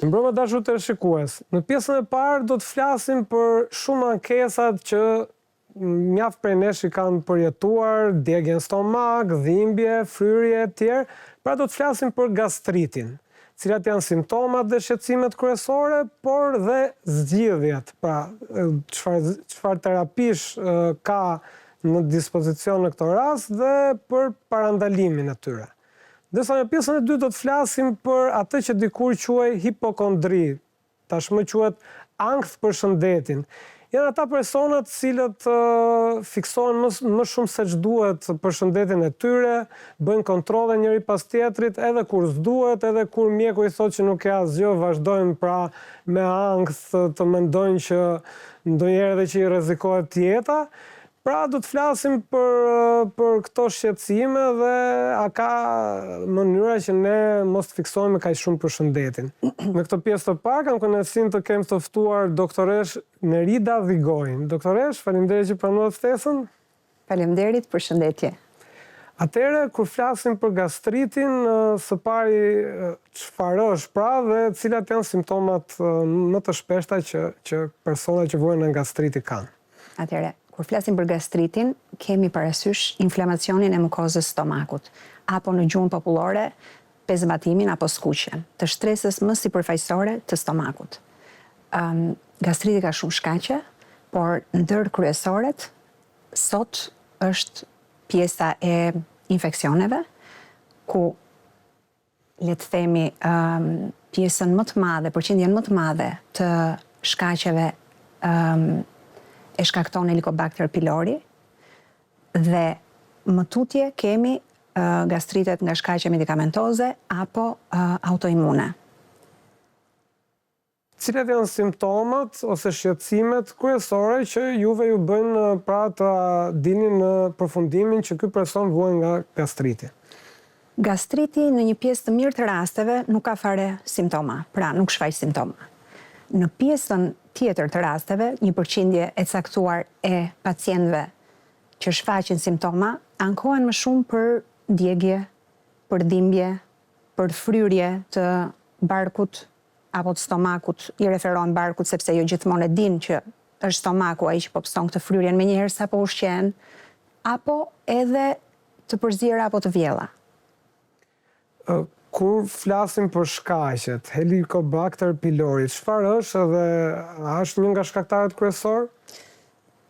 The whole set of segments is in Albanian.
Të mbrëmë dashur të shikues. Në pjesën e parë do të flasim për shumë ankesat që mjaft prej nesh i kanë përjetuar, djegje në stomak, dhimbje, fryrje e tjerë. Pra do të flasim për gastritin, cilat janë simptomat dhe shqetësimet kryesore, por dhe zgjidhjet. Pra, çfarë terapish ka në dispozicion në këto rast dhe për parandalimin e tyre. Ndërsa në pjesën e dytë do të flasim për atë që dikur quhej hipokondri, tashmë quhet ankth për shëndetin. Janë ata personat cilët fiksohen më shumë se ç'duhet për shëndetin e tyre, bëjnë kontrolle njëri pas tjetrit, edhe kur s'duhet, edhe kur mjeku i thotë që nuk ka asgjë, vazhdojnë pra me ankth të mendojnë që ndonjëherë edhe që i rrezikohet jeta. Pra do të flasim për këto shqetësime dhe a ka mënyra që ne mos të fiksohemi kaq shumë për shëndetin. Në këtë pjesë të parë kam kënaqësinë të kem të ftuar doktoresh Nerida Dhigojin. Doktoresh, faleminderit që pranuat ftesën. Faleminderit, përshëndetje. Atëherë, kur flasim për gastritin, së pari çfarë është pra dhe cilat janë simptomat më të shpeshta që personat që vuajnë nga gastriti kanë. Atëherë, kur flasim për gastritin, kemi parasysh inflamacionin e mukozës stomakut, apo në gjuhën popullore, pezëmatimin apo skuqjen, të shtresës më sipërfaqësore të stomakut. Gastriti ka shumë shkaqe, por ndër kryesoret, sot është pjesa e infeksioneve, ku le të themi pjesën më të madhe, përqindjen më të madhe të shkaqeve e shkakton Helicobacter pylori dhe më tutje kemi gastritet nga shkaqe medikamentoze apo autoimune. Cilat janë simptomat ose shqetësimet kryesore që juve ju bëjnë pra të dini në përfundimin që ky person vuan nga gastriti? Gastriti në një pjesë të mirë të rasteve nuk ka fare simptoma, pra nuk shfaq simptoma. Në pjesën tjetër të rasteve, një përqindje e caktuar e pacientëve që shfaqin simptoma, ankohen më shumë për djegje, për dhimbje, për fryrje të barkut apo të stomakut, i referohen barkut sepse jo gjithmonë e din që është stomaku ai që po pson këtë fryrjen menjëherë sapo ushqen, apo edhe të përzierë apo të vjella. Kur flasim për shkaqet, Helicobacter pylori, çfarë është dhe është një nga shkaktarët kryesor?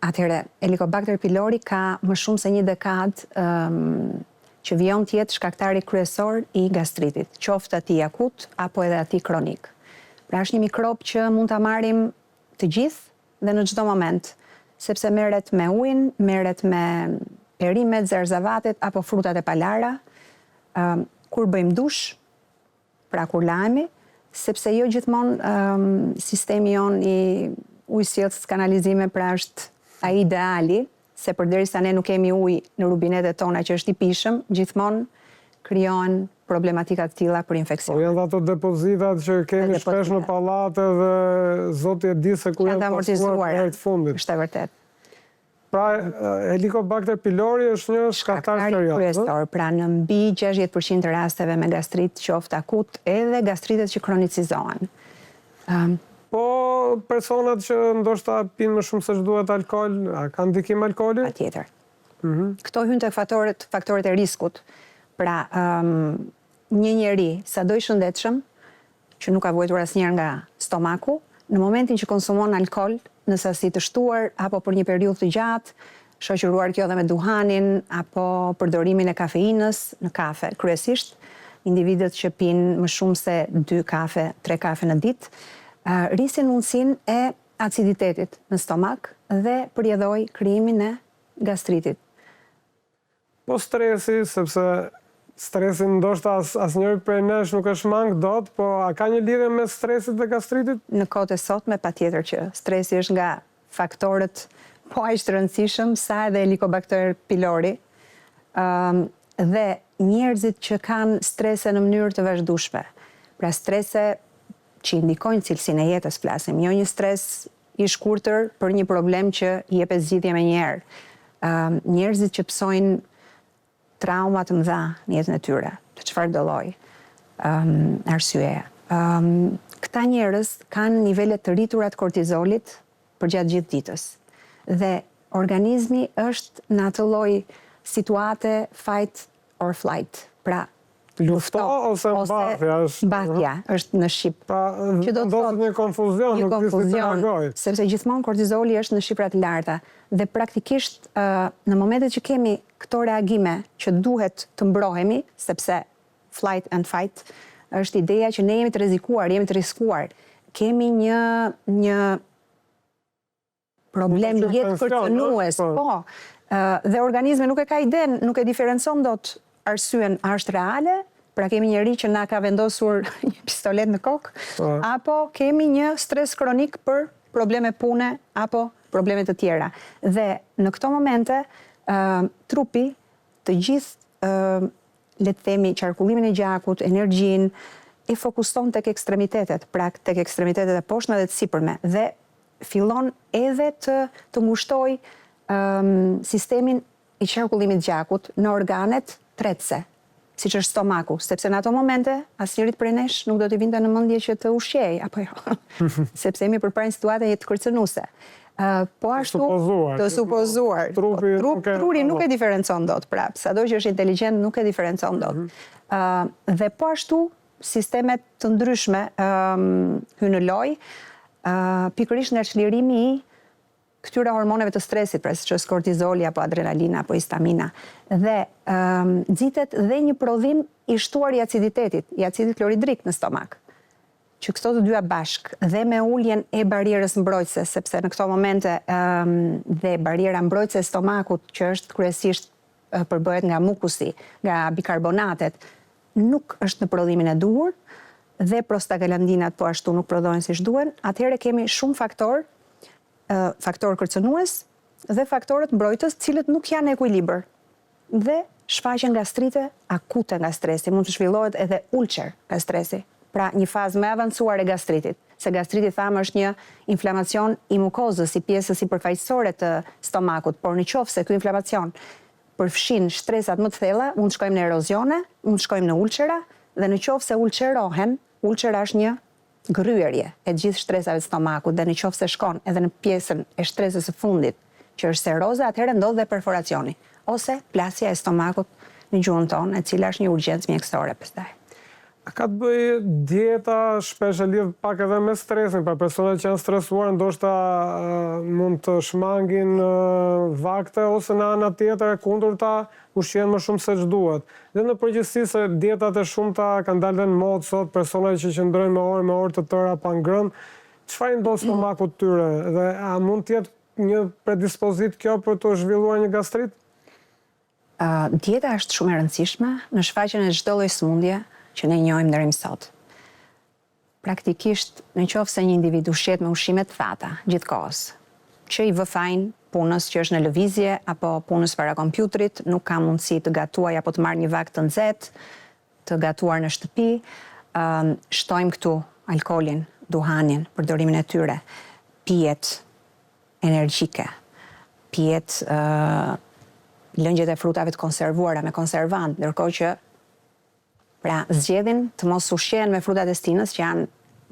Atëherë, Helicobacter pylori ka më shumë se një dekadë që vijon të jetë shkaktari kryesor i gastritit, qoftë ati akut apo edhe ati kronik. Pra është një mikrob që mund ta marrim të gjithë dhe në çdo moment, sepse merret me ujin, merret me perimet, zerzavatet apo frutat e palara. Kur bëjmë dush, pra kur lahemi, sepse jo gjithmonë sistemi jon i ujësjellës kanalizime pra është ai ideali, se përderisa ne nuk kemi ujë në rubinetet tona që është i pishëm, gjithmonë krijohen problematika të tilla për infeksion. Po janë ato depozitat që kemi shpesh në pallate dhe zoti e di se ku janë pasuar herë të fundit. Është e vërtetë. Pra, Helicobacter pylori është një shkaktar kryesor, pra në mbi 60% të rasteve me gastrit qoftë akut edhe gastritet që kronicizohen. Po personat që ndoshta pinë më shumë se ç'duhet alkool, a kanë ndikim alkooli? Patjetër. Këto hyn tek faktorët e riskut. Pra, një njeri sado i shëndetshëm, që nuk ka vuajtur asnjëherë nga stomaku, në momentin që konsumon alkool në sasi të shtuar apo për një periudhë të gjatë, shoqëruar kjo edhe me duhanin apo përdorimin e kafeinës në kafe. Kryesisht, individët që pinë më shumë se 2 kafe, 3 kafe në ditë, rrisin mundësinë e aciditetit në stomak dhe përjedhoj krijimin e gastritit. Po stresi, sepse stresin ndoshta asnjëri prej nesh nuk është mang dot, po a ka një lidhje me stresit dhe gastritit? Në kohët e sotme patjetër që stresi është nga faktorët po aq të rëndësishëm sa edhe Helicobacter pylori. Dhe njerëzit që kanë strese në mënyrë të vazhdueshme. Pra strese që indikojnë cilësinë e jetës flasim, jo një stres i shkurtër për një problem që i jepet zgjidhje menjëherë. Njerëzit që psojnë trauma të mëdha në jetën e tyre, të çfarë do lloji arsyeje. këta njerëz kanë nivele të rritura të kortizolit përgjatë gjithë ditës. Dhe organizmi është në atë lloj situate fight or flight. Pra, lufto ose mbathja është në shqip. Pra, ndodhet një konfuzion, nuk di si të reagoj. Sepse gjithmonë kortizoli është në shifra të larta dhe praktikisht në momentet që kemi këto reagime që duhet të mbrohemi, sepse flight and fight është ideja që ne jemi të rrezikuar, jemi të riskuar. Kemi një problem jetë kërcënues, po. Dhe organizmi nuk e ka iden, nuk e diferencon dot arsyen a është reale, pra kemi njëri që na ka vendosur një pistolet në kokë, apo kemi një stres kronik për probleme pune apo probleme të tjera. Dhe në këto momente, trupi të gjithë, le të themi, qarkullimin e gjakut, energjinë, e fokuson tek ekstremitetet, pra tek ekstremitetet e poshtme dhe të sipërme, dhe fillon edhe të ngushtoj sistemin i qarkullimit gjakut në organet tretëse, siç është stomaku, sepse në ato momente asnjërit prej nesh nuk do t'i vinte në mendje që të ushqej, apo jo, sepse jemi përpara një situate të kërcënuese. Po ashtu të supozuar. Truri nuk e diferencon dot prap, sado që është inteligjent nuk e diferencon dot. Dhe po ashtu sistemet të ndryshme hynë në lojë, pikërisht nga çlirimi i këtyre hormoneve të stresit, pra siç është kortizoli apo adrenalina apo histamina. Dhe nxitet dhe një prodhim i shtuar i aciditetit, i acidit kloridrik në stomak. Që këto të dyja bashk dhe me uljen e barierës mbrojtëse, sepse në këto momente dhe bariera mbrojtëse e stomakut, që është kryesisht përbëhet nga mukusi, nga bikarbonatet, nuk është në prodhimin e duhur, dhe prostaglandinat po ashtu nuk prodhohen siç duhen, atëherë kemi shumë faktor kërcënues dhe faktorët mbrojtës, cilët nuk janë në ekuilibër. Dhe shfaqen gastrite akute nga stresi, mund të zhvillohet edhe ulcer nga stresi. Pra një fazë më avancuar e gastritit. Se gastriti thamë është një inflamacion i mukozës, i pjesës sipërfaqësore të stomakut, por nëse ky inflamacion përfshin shtresat më të thella, mund të shkojmë në erozione, mund të shkojmë në ulcera, dhe nëse ulcerohen, ulcera është një gryerje e gjithë shtresave të stomakut, dhe nëse shkon edhe në pjesën e shtresës së fundit, që është seroza, atëherë ndodh dhe perforacioni, ose plasja e stomakut në gjuhën tonë, e cila është një urgjencë mjekësore pastaj. A ka të bëjë dieta shpesh e lidh pak edhe me stresin, pra personat që janë stresuar ndoshta mund të shmangin vakte, ose në ana tjetër e kundërta ushqejnë më shumë se ç'duhet. Dhe në përgjithësi se dietat e shumta kanë dalë në modë sot, personat që qëndrojnë me orë të tëra pa ngrënë, çfarë ndodh stomakut tyre dhe a mund të jetë një predispozit kjo për të zhvilluar një gastrit? Dieta është shumë e rëndësishme në shfaqjen e çdo lloji sëmundje që ne njohim deri më sot. Praktikisht, nëse një individ ushqet me ushqime të thata gjithkohës, që i vë fajin punës që është në lëvizje apo punës para kompjuterit, nuk ka mundësi të gatuaj apo të marrë një vakt të nxehtë, të gatuar në shtëpi, shtojmë këtu alkoolin, duhanin, përdorimin e tyre, pijet energjike, pijet lëngjet e frutave të konservuara me konservant, ndërkohë që pra zgjedhin të mos ushqehen me frutat e stinës që janë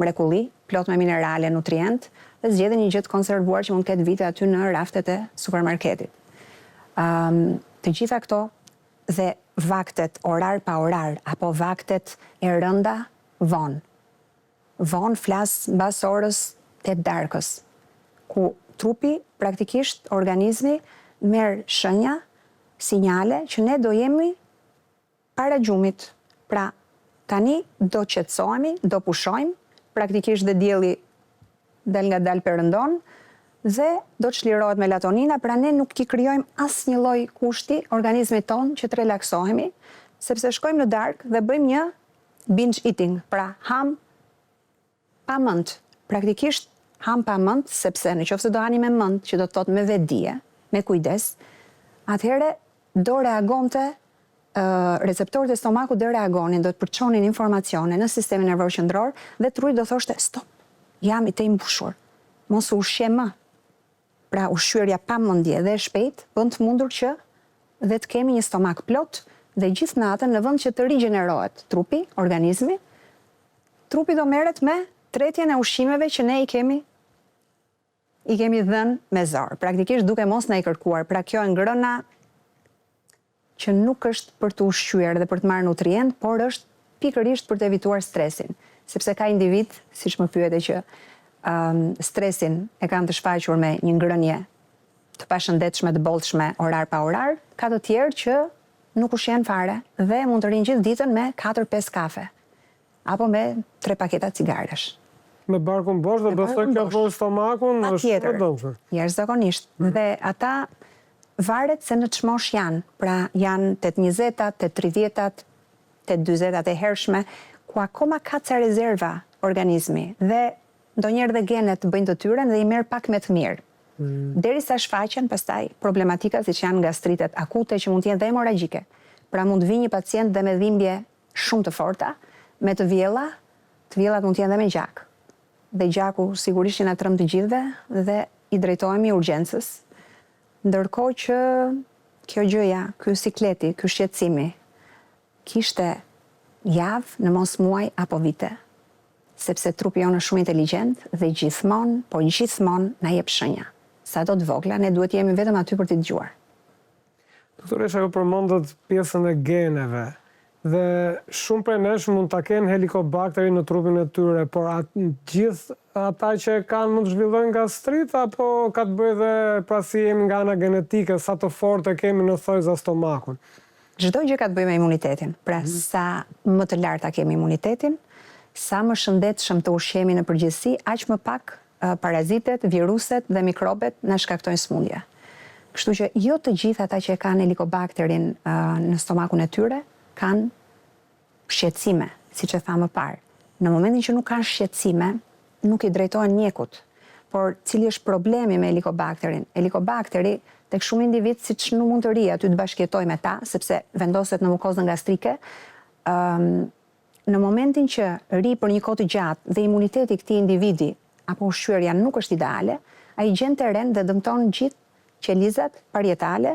mrekulli, plot me minerale, nutrient, dhe zgjedhin një gjë të konservuar që mund të ketë vite aty në raftet e supermarketit. Të gjitha këto dhe vaktet orar pa orar apo vaktet e rënda vonë. Vonë flas mbas orës 8 darkës, ku trupi praktikisht organizmi merr shenja, sinjale që ne do jemi para gjumit. Pra, tani do qetësohemi, do pushojmë, praktikisht dhe dielli del nga dal perëndon, dhe do të çlirohet melatonina, pra ne nuk i krijojmë asnjë lloj kushti organizmit ton që të relaksohemi, sepse shkojmë në darkë dhe bëjmë një binge eating, pra ham pa mend. Praktikisht ham pa mend, sepse nëse do hani me mend, që do të thotë me vetdije, me kujdes, atëherë do reagonte receptorët e stomakut do reagonin, do të përçonin informacione në sistemin nervor qendror dhe trupi do thoshte stop, jam i të mbushur, mos u ushqe më. Pra ushqyerja pa mendje dhe e shpejt bën të mundur që dhe të kemi një stomak plot dhe gjithë natën në vend që të rigjenerohet trupi, organizmi, trupi do merret me tretjen e ushqimeve që ne i kemi dhënë me zor, praktikisht duke mos na i kërkuar. Pra kjo e ngrëna që nuk është për të ushqyer dhe për të marrë nutrient, por është pikërisht për të evituar stresin. Sepse ka individ, siç më pyete, që stresin e kanë të shfaqur me një ngrënje të pashëndetshme, të bollshme, orar pa orar, ka të tjerë që nuk ushqen fare dhe mund të rinë gjithë ditën me 4-5 kafe apo me 3 paketa cigaresh. Me barkun bosh dhe besoj kjo për stomakun është shumë e dëmshme. Jashtëzakonisht. Dhe ata varet se në çmosh janë. Pra janë 8-20-at, 8-30-at, 8-40-at e hershme, ku akoma ka ca rezerva organizmi dhe ndonjëherë dhe genet bëjnë të tyren dhe i merr pak me të mirë. Derisa shfaqen pastaj problematika siç janë gastritet akute që mund të jenë dhe hemoragjike. Pra mund vi një pacient dhe me dhimbje shumë të forta, me të vjellat mund të jenë dhe me gjak. Dhe gjaku sigurisht që na trëm të gjithëve dhe i drejtohemi urgjencës. Ndërkohë që kjo gjëja, ky sikleti, ky shqetësimi kishte javë, në mos muaj apo vite. Sepse trupi jonë është shumë inteligjent dhe gjithmonë na jep shenja. Sa do të vogla, ne duhet jemi vetëm aty për t'i dëgjuar. Doktoresha, ju përmendët pjesën e geneve. Dhe shumë prej nesh mund ta kenë helikobakteri në trupin e tyre, por gjithë ata që kanë mund të zhvillojnë gastrit, apo ka të bëjë dhe pra si jemi nga ana genetike, sa të fortë kemi në thojza stomakun? Çdo gjë ka të bëjë me imunitetin. Pra sa më të larta kemi imunitetin, sa më shëndetshëm të ushqemi në përgjithësi, aq më pak parazitet, viruset dhe mikrobet na shkaktojnë sëmundje. Kështu që jo të gjithë ata që kanë helikobakterin në stomakun e tyre kanë shqetësime, siç e tha më parë. Në momentin që nuk kanë shqetësime, nuk i drejtohen mjekut. Por cili është problemi me helikobakterin? Helikobakteri tek shumë individ, siç nuk mund të ri aty të bashkëjetoj me ta, sepse vendoset në mukozën gastrike, në momentin që ri për një kohë të gjatë dhe imuniteti i këtij individi apo ushqyerja nuk është ideale, ai gjen terren dhe dëmton gjithë qelizat parietale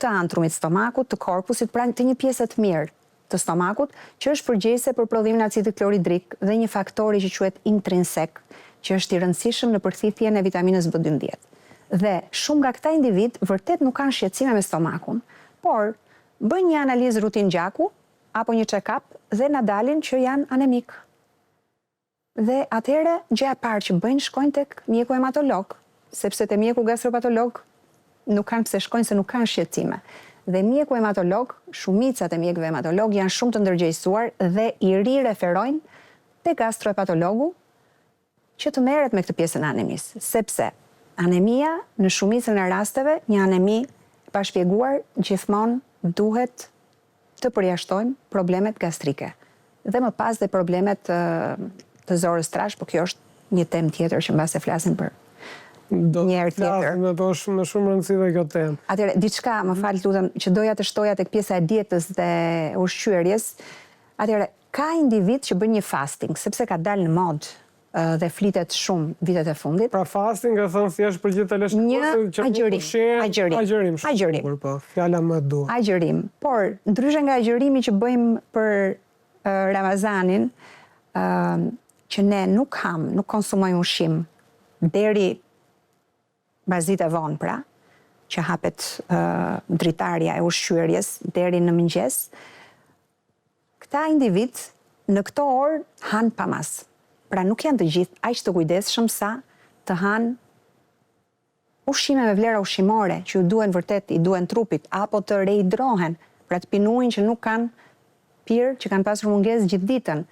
të antrumit stomakut, të korpusit, pra të një pjesë të mirë të stomakut, që është përgjegjëse për prodhimin e acidit kloridrik dhe një faktori që quhet intrinsek, që është i rëndësishëm në përthithjen e vitaminës B12. Dhe shumë nga këta individ vërtet nuk kanë shqetësime me stomakun, por bëjnë një analizë rutinë gjaku apo një check-up dhe na dalin që janë anemik. Dhe atëherë gjëja e parë që bëjnë shkojnë tek mjeku hematolog, sepse te mjeku gastropatolog nuk kanë pse shkojnë se nuk kanë shqetësime. Dhe mjeku hematolog, shumicat e mjekëve hematolog janë shumë të ndërgjegjësuar dhe i rireferojnë te gastrohepatologu që të merret me këtë pjesën e anemisë, sepse anemia në shumicën e rasteve, një anemi pa shpjeguar gjithmonë duhet të përjashtojmë problemet gastrike. Dhe më pas dhe problemet të zorës trash, por kjo është një temë tjetër që mbas e flasim për një herë tjetër. Do është me shumë rëndësi dhe kjo temë. Atëherë, diçka, më fal lutem, që doja të shtoja tek pjesa e dietës dhe ushqyerjes. Atëherë, ka individ që bën një fasting, sepse ka dalë në modë dhe flitet shumë vitet e fundit. Pra fasting e thënë thjesht për gjithë të agjerim. Fjala më e duhur. Agjerim. Por, ndryshe nga agjerimi që bëjmë për Ramazanin, që ne nuk konsumojmë ushqim deri bazit e vonë, pra, që hapet dritarja e ushqyerjes deri në mëngjes, këta individ në këto orë hanë pa mas. Pra nuk janë të gjithë aq të kujdesshëm sa të hanë ushqime me vlera ushqimore që i duhen trupit, apo të rehidrohen, pra të pinuin që nuk kanë pirë, që kanë pasur mungesë gjithë ditën.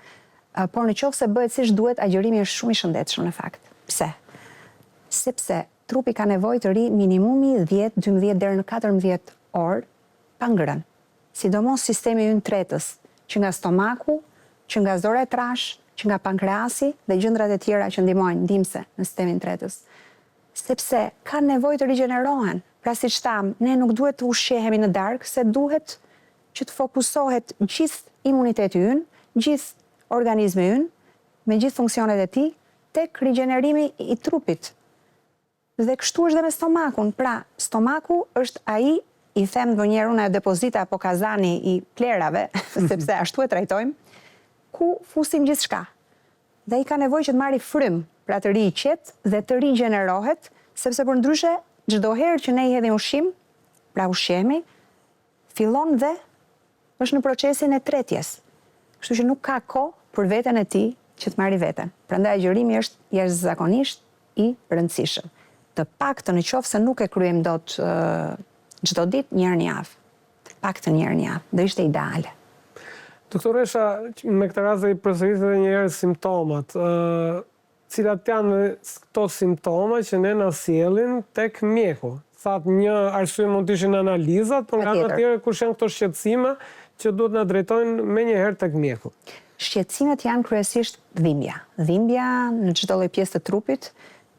Por në qoftë se bëhet siç duhet, agjerimi është shumë i shëndetshëm në fakt. Pse? Sepse trupi ka nevojë të ri minimumi 10, 12 deri në 14 orë pa ngrënë. Sidomos sistemi ynë tretës, që nga stomaku, që nga zora e trash, që nga pankreasi dhe gjëndrat e tjera që ndihmojnë ndihmëse në sistemin tretës. Sepse kanë nevojë të rigjenerohen. Pra siç tham, ne nuk duhet të ushqehemi në darkë, se duhet që të fokusohet gjithë imuniteti ynë, gjithë organizmi ynë, me gjithë funksionet e tij, tek rigjenerimi i trupit. Dhe kështu është dhe me stomakun. Pra, stomaku është ai, i them ndonjëherë unë, depozita apo kazani i plerave, sepse ashtu e trajtojmë, ku fusim gjithçka. dhe ai ka nevojë që të marrë frym, pra të riqet dhe të rigjenerohet, sepse për ndryshe çdo herë që ne i hedhim ushqim, pra ushqemi, fillon dhe është në procesin e tretjes. Kështu që nuk ka kohë për veten e tij që të marrë veten. Prandaj agjërimi është jashtëzakonisht i rëndësishëm. Të paktën nëse nuk e kryejm dot çdo ditë, një herë në javë. Të paktën një herë në javë, do ishte ideale. Doktoresha, me këtë rast i përsëritet edhe një herë simptomat. Cilat janë këto simptoma që ne na sjellin tek mjeku? Thatë një arsye mund të ishin analizat, por nga ana tjetër kush janë këto shqetësime që duhet na drejtojnë menjëherë tek mjeku? Shqetësimet janë kryesisht dhimbja. Dhimbja në çdo lloj pjesë të trupit,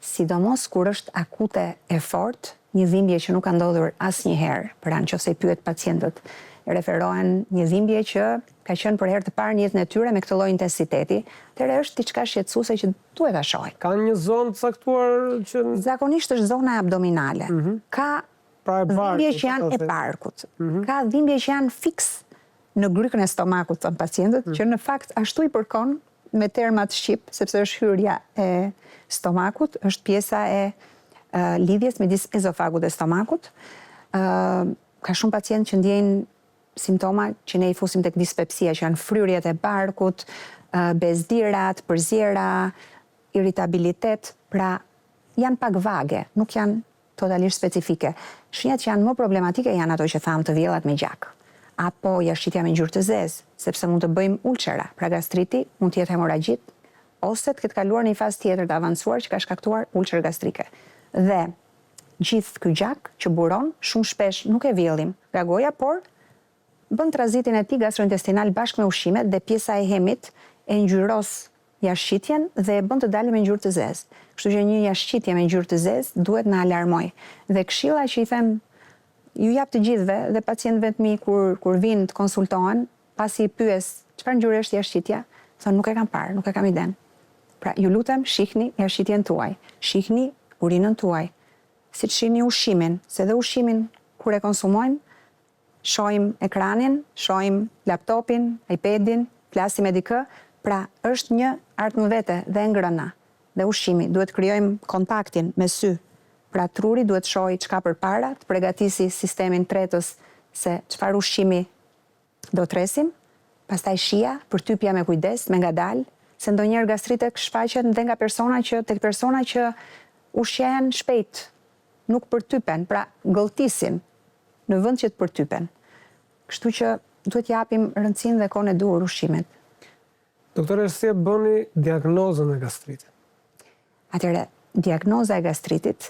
sidomos kur është akute e fortë, një dhimbje që nuk ka ndodhur asnjëherë, pra nëse i pyet pacientët, referohen një dhimbje që ka qenë për herë të parë në jetën e tyre me këtë lloj intensiteti, atëherë është diçka shqetësuese që duhet ta shohim. Ka një zonë caktuar që zakonisht është zona abdominale. Ka dhimbje që janë e barkut. Ka dhimbje që janë fiks në grykën e stomakut, thon pacientët, që në fakt ashtu i përkon me termat shqip, sepse është hyrja e stomakut, është pjesa e lidhjes midis ezofagut dhe stomakut. Ka shumë pacientë që ndjejnë simptoma që ne i fusim tek dispepsia, që janë fryrjet e barkut, bezdirat, përzjera, iritabilitet, pra janë pak vage, nuk janë totalisht specifike. Shenjat që janë më problematike janë ato që thamë, të vjellat me gjak, apo jashtëqitja me ngjyrë të zezë, sepse mund të bëjmë ulçera, pra gastriti mund të jetë hemoragjit, ose të ketë kaluar në një fazë tjetër të avancuar që ka shkaktuar ulçer gastrike. Dhe gjithë ky gjak që buron, shumë shpesh nuk e vjellim nga goja, por bën tranzitin e tij gastrointestinal bashkë me ushqimet dhe pjesa e hemit e ngjyros jashtëqitjen dhe e bën të dalë me ngjyrë të zezë. Kështu që një jashtëqitje me ngjyrë të zezë duhet na alarmoj. Dhe këshilla që i them ju jap të gjithëve dhe pacientëve të mi kur vinë të konsultohen, pasi i pyes çfarë ngjyre është jashtëqitja, thonë nuk e kam parë, nuk e kam iden. Pra ju lutem shihni jashtëqitjen tuaj, shihni urinën tuaj, siç shihni ushqimin, se dhe ushqimin kur e konsumojmë, shohim ekranin, shohim laptopin, iPadin, flasim me dikë, pra është një ardhmëvete dhe ngrëna. Dhe ushqimi, duhet krijojmë kontaktin me sy. Pra truri duhet shohë çka përpara, të përgatisi sistemin tretës se çfarë ushqimi do tresim, pastaj shija, përtypja me kujdes, me ngadalë, se ndonjëherë gastritet shfaqet edhe nga tek persona që ushqehen shpejt, nuk përtypen, pra gëlltisin në vend që të përtypen. Kështu që duhet japim rëndësinë dhe kohën e duhur ushqimit. Doktore, si e bëni diagnozën e gastritit? Atëherë, diagnoza e gastritit,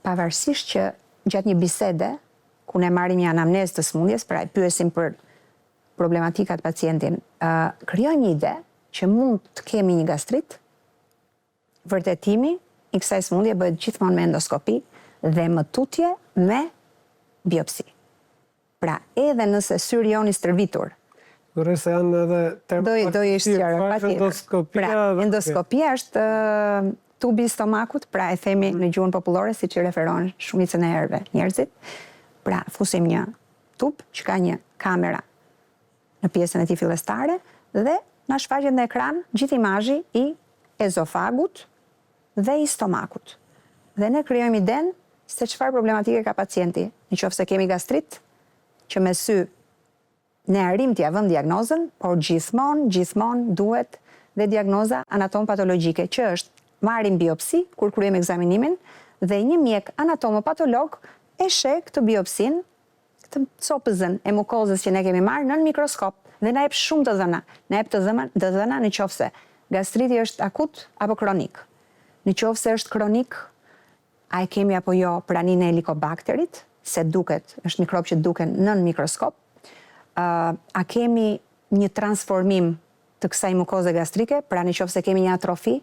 pavarësisht që gjatë një bisede, ku ne marrim një anamnezë të sëmundjes, pra e pyesim për problematikat pacientin, krijojmë një ide që mund të kemi një gastrit, vërtetimi i kësaj sëmundje bëhet gjithmonë me endoskopi dhe më tutje me biopsi. Pra, edhe nëse syri joni stërvitur, se janë edhe do i shtjarë, endoskopia. Pra, endoskopia është tubi i stomakut, pra e themi në gjuhën popullore, si që referon shumicën e herëve njerëzit. Pra, fusim një tub që ka një kamera në pjesën e tij fillestare dhe na shfaqet në ekran gjithë imazhi i ezofagut dhe i stomakut. Dhe ne krijojmë iden se çfarë problematike ka pacienti. Nëse kemi gastrit, që me sy ne arrim t'ia vëmë diagnozën, por gjithmonë duhet dhe diagnoza anatom-patologjike, që është marrim biopsi kur kryejmë ekzaminimin dhe një mjek anatomopatolog e sheh këtë biopsin, këtë copëzën e mukozës që ne kemi marrë nën mikroskop dhe na jep shumë të dhëna. Na jep të dhëna nëse gastriti është akut apo kronik. Nëse është kronik, a e kemi apo jo praninë e helikobakterit, se duket, është mikrob që duken nën mikroskop. A kemi një transformim të kësaj mukoze gastrike, pra nëse kemi një atrofi,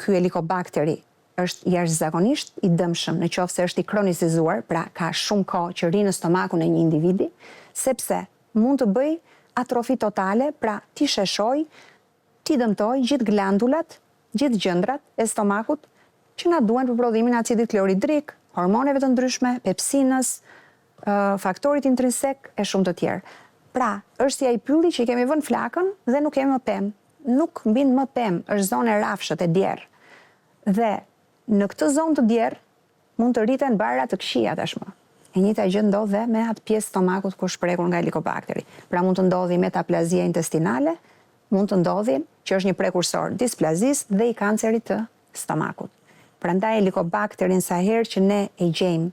ky helikobakteri është jashtëzakonisht i dëmshëm nëse është i kronicizuar, pra ka shumë kohë që rri në stomakun e një individi, sepse mund të bëj atrofi totale, pra ti sheshoj, ti dëmtoj gjithë glandulat, gjithë gjëndrat e stomakut që na duhen për prodhimin e acidit kloridrik, hormoneve të ndryshme, pepsinës, faktorit intrinsek e shumë të tjerë. Pra, është si ai pylli që i kemi vënë flakën dhe nuk kemi më pemë. nuk mbin më pemë, është zonë e rafshët e djerë. Dhe në këtë zonë të djerë mund të rriten bara të këqija tashmë. E njëjta gjë ndodh dhe me atë pjesë stomakut kur shprekur nga helikobakteri. Pra mund të ndodhi metaplazia intestinale, mund të ndodhi që është një prekursor displazisë dhe i kancerit të stomakut. Prandaj helikobakterin sa herë që ne e gjejmë,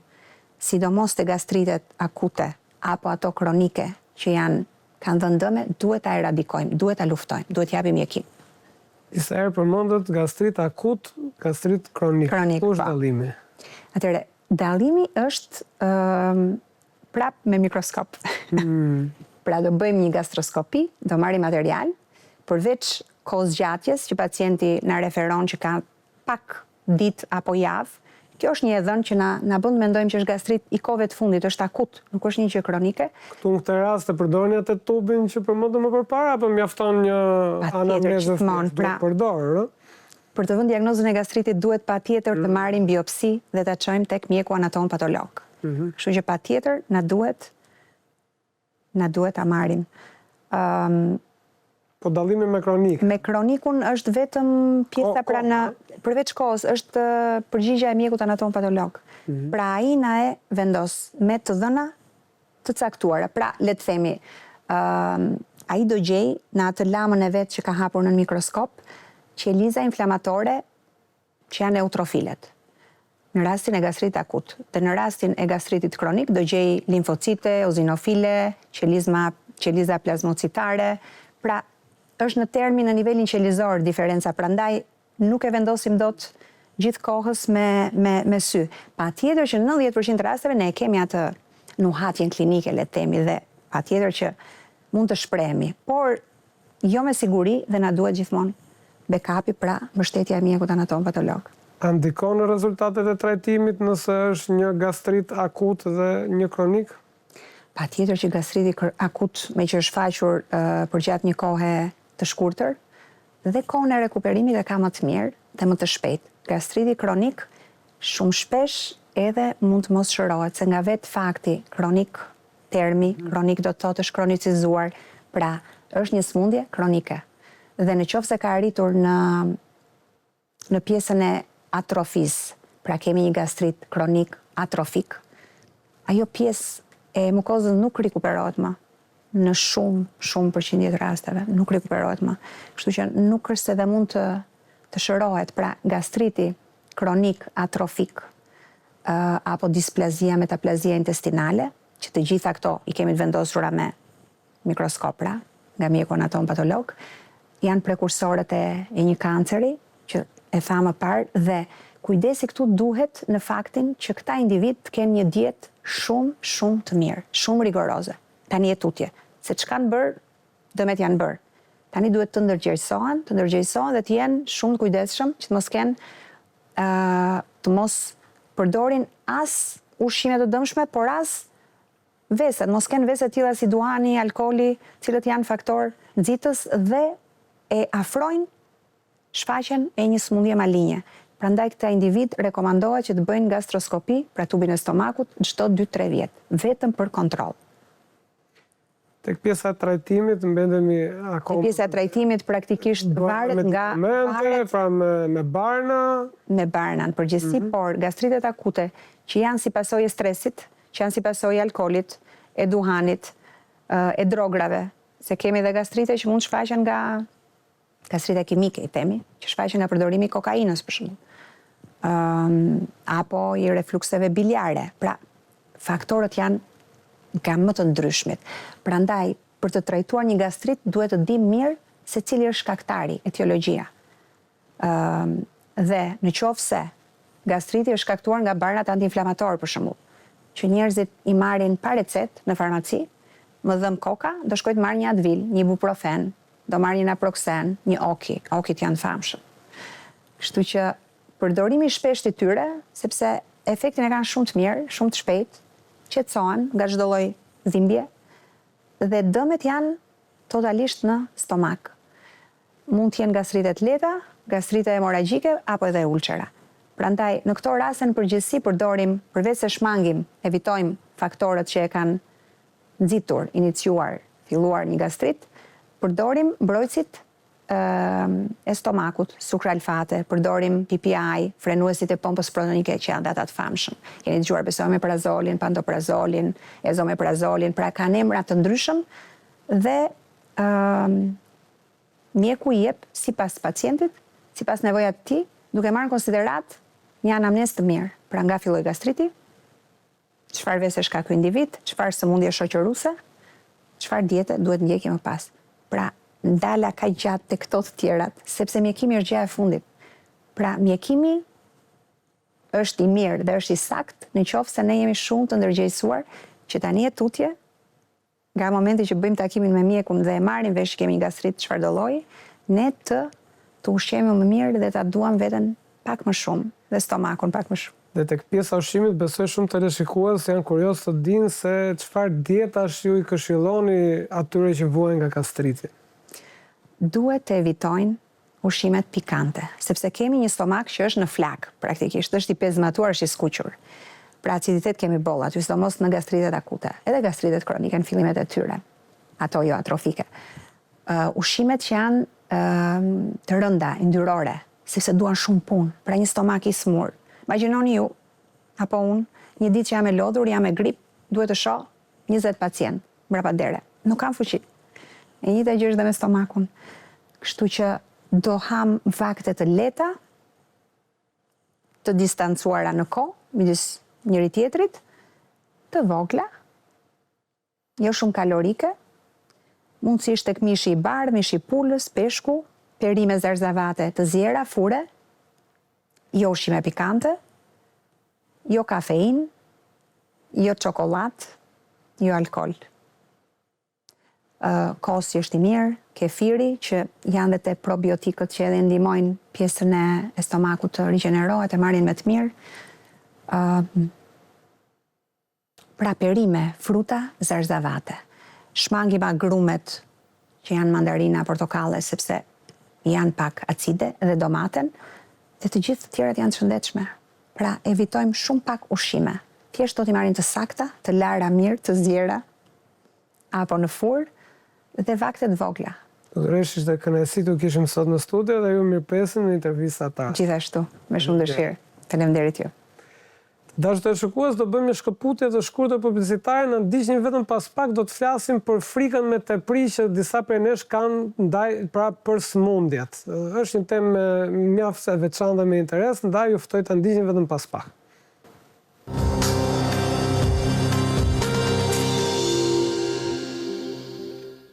sidomos të gastritet akute apo ato kronike që kanë dhënë dëme, duhet ta eradikojmë, duhet ta luftojmë, duhet japim mjekim. Disa herë përmendet gastrit akut, gastrit kronik. Ku është dallimi? Atëre, dallimi është prap me mikroskop. Pra do bëjmë një gastroskopi, do marrim material, përveç kohës gjatjes që pacienti na referon që ka pak ditë apo javë, kjo është një edhën që na bën të mendojmë që është gastrit i kohëve të fundit, është akut, nuk është një gjë kronike. Këtu në këtë rast e përdorin atë tubin që përmendëm më përpara apo mjafton një anamnezë të përdorur? Për të vënë diagnozën e gastritit duhet patjetër të marrim biopsi dhe ta çojmë tek mjeku anatom patolog. Kështu që patjetër na duhet ta marrim. Po dallimi me kronik? Me kronikun është vetëm pjesa përveç kohës, është përgjigjja e mjekut anatom patolog. Pra ai na e vendos me të dhëna të caktuara. Pra, le të themi, ai do gjej në atë lamën e vet që ka hapur në mikroskop qeliza inflamatore që janë eutrofilet. Në rastin e gastritit akut. Dhe në rastin e gastritit kronik do gjej limfocite, eozinofile, qeliza plazmocitare. Pra, është në termin në nivelin qelizor diferenca, prandaj nuk e vendosim dot gjithë kohës me sy. Patjetër që në 90% të rasteve ne kemi atë nuhatjen klinike, le të themi, dhe patjetër që mund të shprehemi, por jo me siguri dhe na duhet gjithmonë backupi, pra mbështetja e mjekut anatom patolog. A ndikon në rezultatet e trajtimit nëse është një gastrit akut dhe një kronik? Patjetër që gastriti akut me që është faqur përgjatë një kohe të shkurtër, dhe kohën e rekuperimit e ka më të mirë dhe më të shpejt. Gastriti kronik shumë shpesh edhe mund të mos shërohet, se nga vetë fakti kronik termi, kronik do të thotë është kronicizuar, pra është një smundje kronike. Dhe në qoftë se ka arritur në pjesën e atrofisë, pra kemi një gastrit kronik atrofik, ajo pjesë e mukozës nuk rikuperohet më. Në shumë përqindje të rasteve, nuk rikuperohet më. Kështu që nuk është se dhe mund të shërohet, pra gastriti kronik atrofik apo displazia, metaplazia intestinale, që të gjitha këto i kemi të vendosura me mikroskop, pra, nga mjeku anatom patolog, janë prekursorët e një kanceri, që e tha më parë, dhe kujdesi këtu duhet në faktin që këta individ të kenë një dietë shumë të mirë, shumë rigoroze. Tani e tutje, se çka kanë bërë, dëmet janë bërë. Tani duhet të ndërgjegjësohen dhe të jenë shumë të kujdesshëm që të mos kenë, të mos përdorin as ushqime të dëmshme, por as veset, mos kenë veset tilla si duhani, alkooli, cilët janë faktor nxitës dhe e afrojnë shfaqjen e një smundje malinje. Prandaj këta individ rekomandohet që të bëjnë gastroskopi, pra tubin e stomakut, çdo 2-3 vjet, vetëm për kontroll. Tek pjesa e trajtimit mbetemi akoma. Tek pjesa e trajtimit praktikisht varet nga pra me barna. Me barna në përgjithësi, por gastritet akute që janë si pasojë e stresit, që janë si pasojë e alkoolit, e duhanit, e drograve, se kemi dhe gastrite që mund shfaqen nga gastrite kimike, i themi, që shfaqen nga përdorimi i kokainës për shembull. Apo i reflukseve biliare. Pra, faktorët janë nga më të ndryshmit. Prandaj, për të trajtuar një gastrit, duhet të dim mirë se cili është shkaktari, etiologjia. Dhe në qoftë se gastriti është shkaktuar nga barnat antiinflamatorë, për shembull, që njerëzit i marrin pa recetë në farmaci, më dhëm koka, do shkoj të marr një Advil, një ibuprofen, do marr një naproxen, një oki. Okit janë famshëm. Kështu që përdorimi i shpeshtë i tyre, sepse efektin e kanë shumë të mirë, shumë të shpejtë, qetësohen nga çdo lloj dhimbje dhe dëmet janë totalisht në stomak. Mund të jenë gastrite të lehta, gastrite hemoragjike apo edhe ulçera. Prandaj në këto raste në përgjithësi përdorim, përveç se shmangim, evitojmë faktorët që e kanë nxitur, iniciuar, filluar një gastrit, përdorim mbrojtësit e stomakut, sukralfate, përdorim PPI, frenuesit e pompës protonike që janë ata të famshëm. Keni dëgjuar besoj omeprazolin, pantoprazolin, ezomeprazolin, pra kanë emra të ndryshëm dhe mjeku i jep sipas pacientit, sipas nevojat të tij, duke marrë në konsiderat një anamnezë të mirë. Pra nga filloi gastriti, çfarë vesesh ka ky individ, çfarë sëmundje shoqëruese, çfarë diete duhet ndjekje më pas. Pra ndala ka gjatë të këto të tjerat, sepse mjekimi është gjëja e fundit. Pra mjekimi është i mirë dhe është i sakt në qoftë se ne jemi shumë të ndërgjegjësuar që tani e tutje, nga momenti që bëjmë takimin me mjekun dhe e marrim vesh që kemi gastrit çfarë do lloji, ne të ushqemi më mirë dhe ta duam veten pak më shumë dhe stomakun pak më shumë. Dhe tek pjesa ushqimit besoj shumë teleshikues janë kurioz të dinë se çfarë dietash ju i këshilloni atyre që vuajnë nga gastriti. Duhet të evitojnë ushqimet pikante, sepse kemi një stomak që është në flak, praktikisht, është i pezmatuar, është i skuqur. Pra aciditet kemi boll aty, sidomos në gastritet akute, edhe gastritet kronike në fillimet e tyre, ato jo atrofike. Ushqimet që janë të rënda, yndyrore, sepse duan shumë punë, pra një stomak i smur. Imagjinoni ju, apo unë, një ditë që jam e lodhur, jam e grip, duhet të shoh 20 pacient mbrapa dere. Nuk kam fuqi. E njëjta gjë është dhe me stomakun. Kështu që do ham vakte të lehta, të distancuara në kohë, midis njëri tjetrit, të vogla, jo shumë kalorike, mundësisht tek mishi i bardh, mishi i pulës, peshku, perime zarzavate të zjera, fure, jo ushqime pikante, jo kafein, jo çokollatë, jo alkool. Kosi është i mirë, kefiri, që janë dhe te probiotikët që edhe ndihmojnë pjesën e stomakut të rigjenerohet, e marrin me të mirë. Pra perime, fruta, zarzavate. Shmangim agrumet që janë mandarina, portokalle, sepse janë pak acide dhe domaten, dhe të gjithë të tjerat janë të shëndetshme. Pra evitojmë shumë pak ushqime. Thjesht do t'i marrin të sakta, të lara mirë, të zgjera, apo në furrë, dhe vaktet vogla. Doktoresh, ishte kënaqësi të kishim sot në studio dhe ju mirpresim në intervista ta. Gjithashtu, me shumë dëshirë. Faleminderit ju. Dashur teleshikues, do bëjmë një shkëputje të shkurtër publicitare, na ndiqni vetëm pas pak do të flasim për frikën me tepri që disa prej nesh kanë për sëmundjet. Është një temë mjaft e veçantë dhe me interes, ndaj ju ftoj ta ndiqni vetëm pas pak.